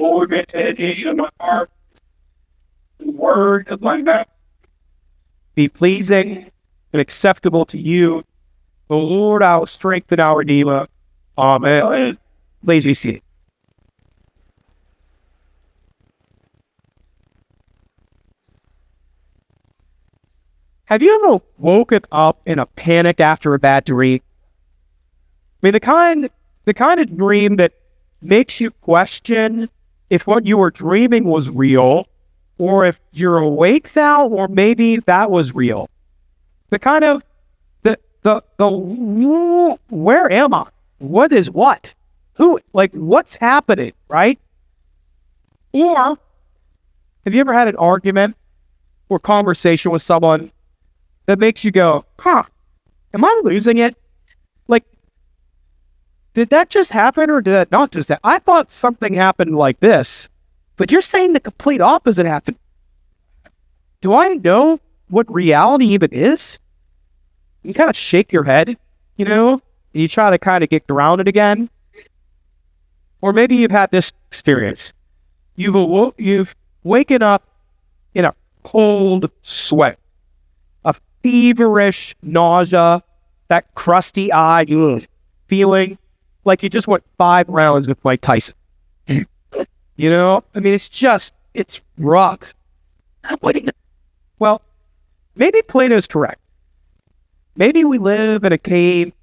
Lord, meditation of my heart, the word of my mouth, be pleasing and acceptable to you. The Lord, our strength and our redeemer. Amen. Please be seated. Have you ever woken up in a panic after a bad dream? I mean, the kind of dream that makes you question if what you were dreaming was real, or if you're awake now, or maybe that was real. The kind of where am I? What is what? Who? Like, what's happening? Right? Or have you ever had an argument or conversation with someone that makes you go, am I losing it? Like, did that just happen or did that not just happen? I thought something happened like this, but you're saying the complete opposite happened. Do I know what reality even is? You kind of shake your head, and you try to kind of get grounded again. Or maybe you've had this experience. You've waken up in a cold sweat, a feverish nausea, that crusty eye feeling like you just went 5 rounds with Mike Tyson. I mean, it's rough. Well, maybe Plato's correct. Maybe we live in a cave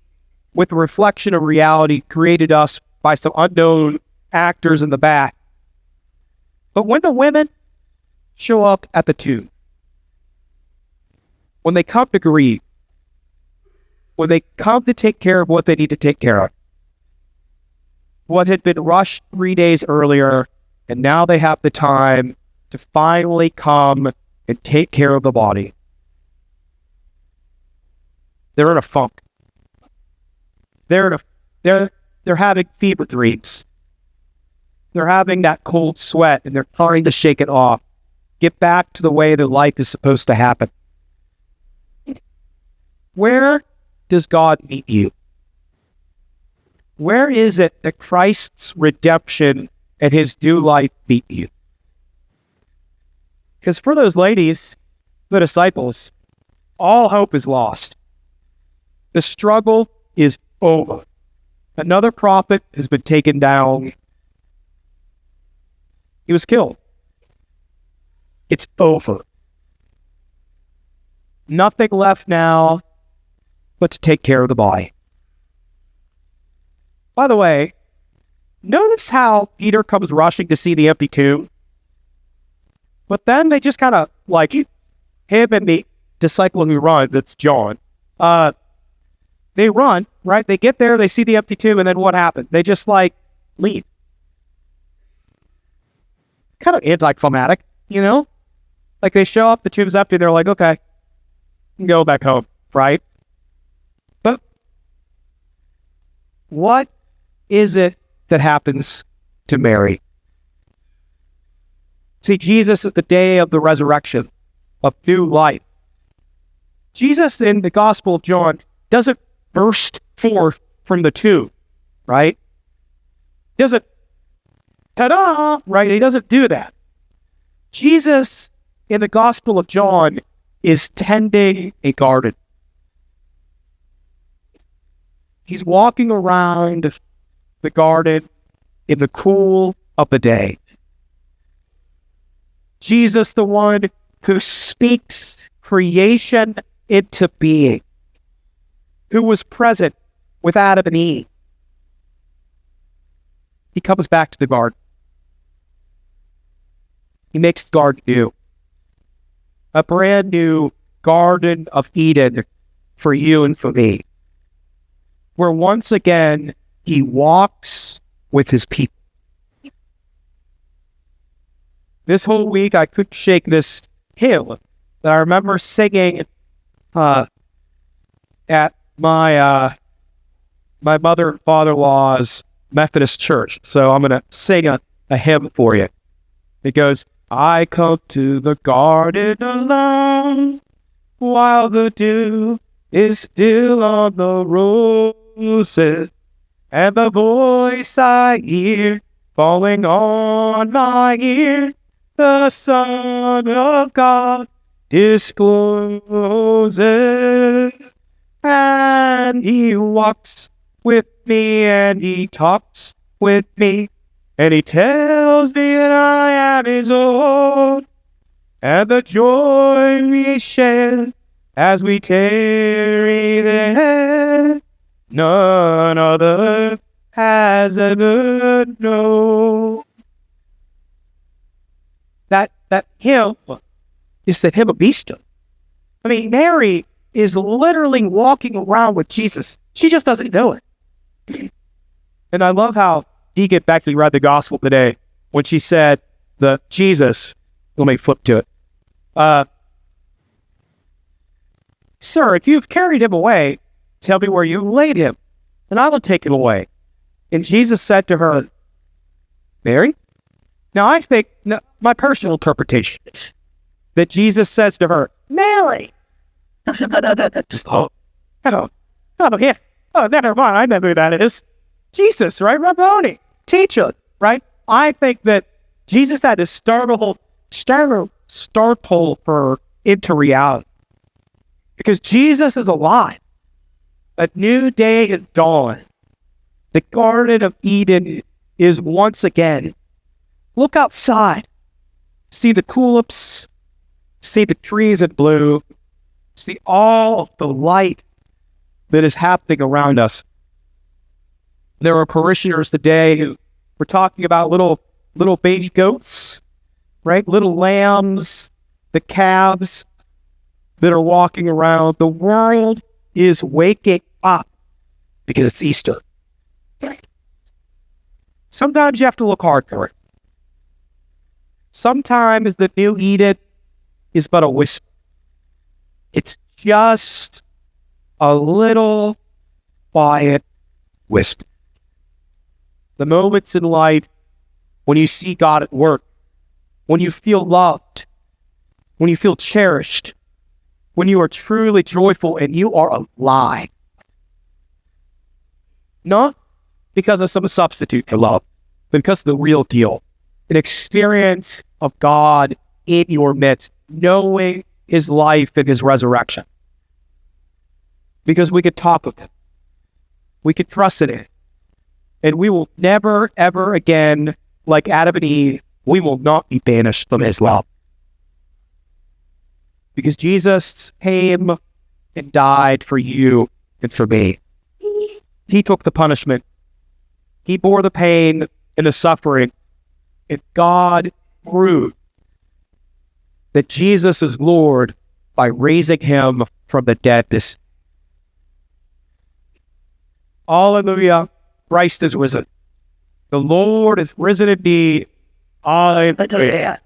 with a reflection of reality created us by some unknown actors in the back. But when the women show up at the tomb, when they come to grieve, when they come to take care of what they need to take care of, what had been rushed 3 days earlier, and now they have the time to finally come and take care of the body. They're in a funk. They're having fever dreams. They're having that cold sweat, and they're trying to shake it off. Get back to the way that life is supposed to happen. Where does God meet you? Where is it that Christ's redemption and his new life meet you? Because for those ladies, the disciples, all hope is lost. The struggle is over. Another prophet has been taken down. He was killed. It's over. Nothing left now but to take care of the body. By the way, notice how Peter comes rushing to see the empty tomb, but then they just kind of, like him and the disciple who runs, it's John, they run, right? They get there, they see the empty tomb, and then what happened? They just leave. Kind of anticlimactic, Like they show up, the tomb's empty, they're like, okay, go back home, right? But what is it that happens to Mary? See, Jesus is the day of the resurrection, of new life. Jesus in the Gospel of John doesn't burst forth from the tomb, right? Doesn't, ta-da, right? He doesn't do that. Jesus in the Gospel of John is tending a garden. He's walking around the garden in the cool of the day. Jesus, the one who speaks creation into being, who was present with Adam and Eve. He comes back to the garden. He makes the garden new. A brand new Garden of Eden for you and for me, where once again he walks with his people. This whole week I couldn't shake this hymn that I remember singing at my mother and father-in-law's Methodist church. So I'm going to sing a hymn for you. It goes, I come to the garden alone while the dew is still on the roses, and the voice I hear falling on my ear, the Son of God discloses. And he walks with me, and he talks with me, and he tells me that I am his own, and the joy we share as we tarry there, none other has ever known. That hymn is the hymn of Easter. I mean, Mary is literally walking around with Jesus. She just doesn't know it. And I love how Deacon actually read the gospel today when she said, Jesus, let me flip to it. Sir, if you've carried him away, tell me where you laid him, and I will take him away. And Jesus said to her, Mary? Now I think, my personal interpretation is that Jesus says to her, Mary! Oh, yeah. Oh, never mind. I know who that is. Jesus, right? Rabboni, teacher, right? I think that Jesus had to startle her into reality. Because Jesus is alive. A new day has dawned. The Garden of Eden is once again. Look outside. See the tulips. See the trees in bloom. See all of the light that is happening around us. There are parishioners today who were talking about little baby goats, right? Little lambs, the calves that are walking around. The world is waking up because it's Easter. Sometimes you have to look hard for it. Sometimes the new Eden is but a whisper. It's just a little quiet whisper. The moments in life when you see God at work, when you feel loved, when you feel cherished, when you are truly joyful and you are alive. Not because of some substitute for love, but because of the real deal. An experience of God in your midst, knowing his life and his resurrection. Because we could talk with him. We could trust in it. And we will never, ever again, like Adam and Eve, we will not be banished from his love. Because Jesus came and died for you and for me. He took the punishment. He bore the pain and the suffering. And God proved that Jesus is Lord by raising him from the dead. Hallelujah. Christ is risen. The Lord is risen indeed. Hallelujah.